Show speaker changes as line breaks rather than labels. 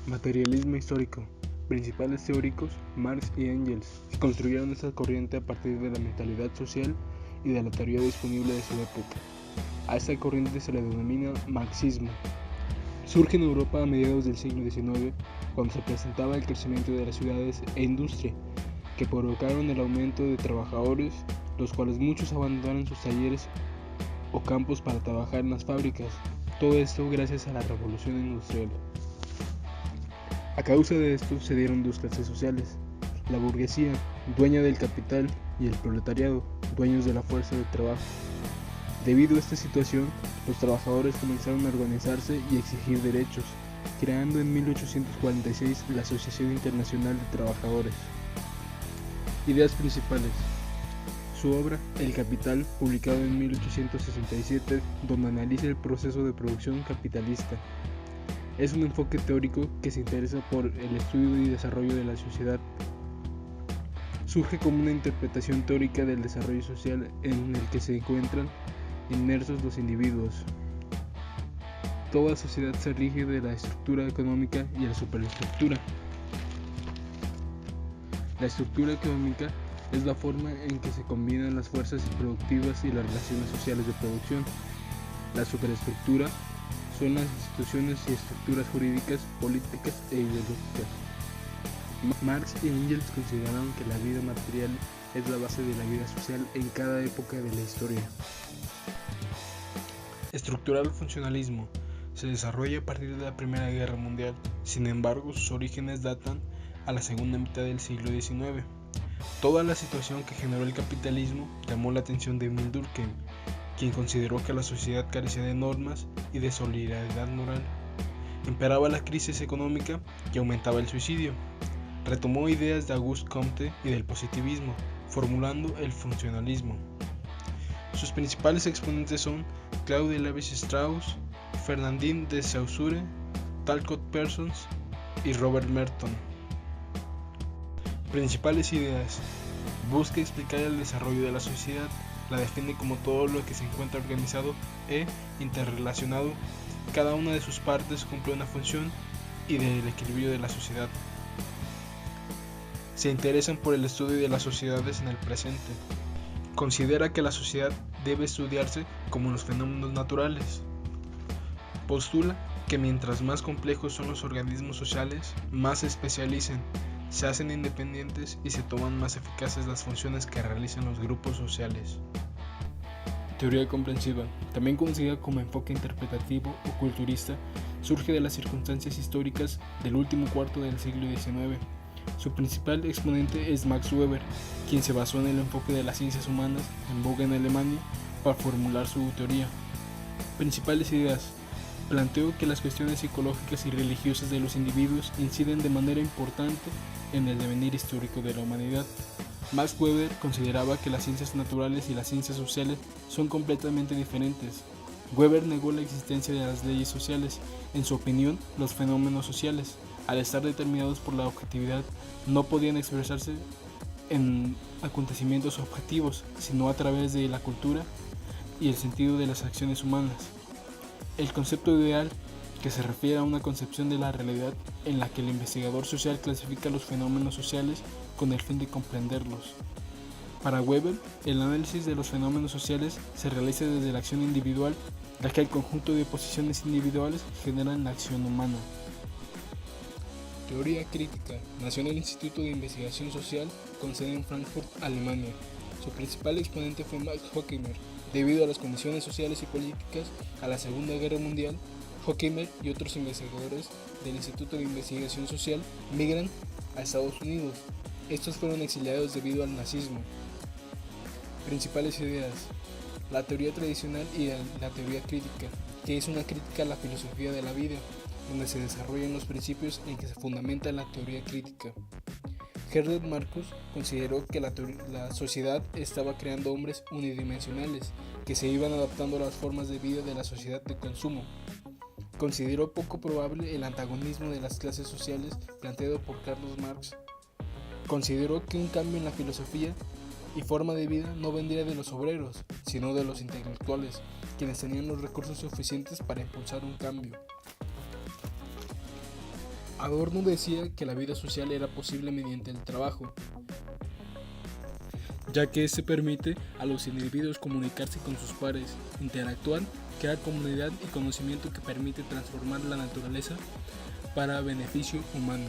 Materialismo histórico. Principales teóricos, Marx y Engels, que construyeron esta corriente a partir de la mentalidad social y de la teoría disponible de su época. A esta corriente se le denomina marxismo. Surge en Europa a mediados del siglo XIX, cuando se presentaba el crecimiento de las ciudades e industria, que provocaron el aumento de trabajadores, los cuales muchos abandonaron sus talleres o campos para trabajar en las fábricas. Todo esto gracias a la revolución industrial. A causa de esto se dieron dos clases sociales: la burguesía, dueña del capital, y el proletariado, dueños de la fuerza de trabajo. Debido a esta situación, los trabajadores comenzaron a organizarse y a exigir derechos, creando en 1846 la Asociación Internacional de Trabajadores. Ideas principales. Su obra, El Capital, publicado en 1867, donde analiza el proceso de producción capitalista. Es un enfoque teórico que se interesa por el estudio y desarrollo de la sociedad. Surge como una interpretación teórica del desarrollo social en el que se encuentran inmersos los individuos. Toda sociedad se rige de la estructura económica y la superestructura. La estructura económica es la forma en que se combinan las fuerzas productivas y las relaciones sociales de producción. La superestructura son las instituciones y estructuras jurídicas, políticas e ideológicas. Marx y Engels consideraron que la vida material es la base de la vida social en cada época de la historia. Estructural funcionalismo. Se desarrolla a partir de la Primera Guerra Mundial, sin embargo sus orígenes datan a la segunda mitad del siglo XIX. Toda la situación que generó el capitalismo llamó la atención de Emile Durkheim, quien consideró que la sociedad carecía de normas y de solidaridad moral. Imperaba la crisis económica y aumentaba el suicidio. Retomó ideas de Auguste Comte y del positivismo, formulando el funcionalismo. Sus principales exponentes son Claude Lévi-Strauss, Fernandin de Saussure, Talcott Parsons y Robert Merton. Principales ideas. Busca explicar el desarrollo de la sociedad, la define como todo lo que se encuentra organizado e interrelacionado. Cada una de sus partes cumple una función y del equilibrio de la sociedad. Se interesan por el estudio de las sociedades en el presente. Considera que la sociedad debe estudiarse como los fenómenos naturales. Postula que mientras más complejos son los organismos sociales, más se especializan, se hacen independientes y se toman más eficaces las funciones que realizan los grupos sociales. Teoría comprensiva, también conocida como enfoque interpretativo o culturista, surge de las circunstancias históricas del último cuarto del siglo XIX. Su principal exponente es Max Weber, quien se basó en el enfoque de las ciencias humanas en boga en Alemania para formular su teoría. Principales ideas. Planteó que las cuestiones psicológicas y religiosas de los individuos inciden de manera importante en el devenir histórico de la humanidad. Max Weber consideraba que las ciencias naturales y las ciencias sociales son completamente diferentes. Weber negó la existencia de las leyes sociales. En su opinión, los fenómenos sociales, al estar determinados por la objetividad, no podían expresarse en acontecimientos objetivos, sino a través de la cultura y el sentido de las acciones humanas. El concepto ideal, que se refiere a una concepción de la realidad en la que el investigador social clasifica los fenómenos sociales con el fin de comprenderlos. Para Weber, el análisis de los fenómenos sociales se realiza desde la acción individual, ya que el conjunto de posiciones individuales generan la acción humana. Teoría crítica. Nació en el Instituto de Investigación Social con sede en Frankfurt, Alemania. Su principal exponente fue Max Horkheimer. Debido a las condiciones sociales y políticas a la Segunda Guerra Mundial, Horkheimer y otros investigadores del Instituto de Investigación Social migran a Estados Unidos. Estos fueron exiliados debido al nazismo. Principales ideas. La teoría tradicional y la teoría crítica, que es una crítica a la filosofía de la vida, donde se desarrollan los principios en que se fundamenta la teoría crítica. Herbert Marcuse consideró que la sociedad estaba creando hombres unidimensionales que se iban adaptando a las formas de vida de la sociedad de consumo. Consideró poco probable el antagonismo de las clases sociales planteado por Carlos Marx. Consideró que un cambio en la filosofía y forma de vida no vendría de los obreros, sino de los intelectuales, quienes tenían los recursos suficientes para impulsar un cambio. Adorno decía que la vida social era posible mediante el trabajo, ya que se permite a los individuos comunicarse con sus pares, interactuar, crear comunidad y conocimiento que permite transformar la naturaleza para beneficio humano.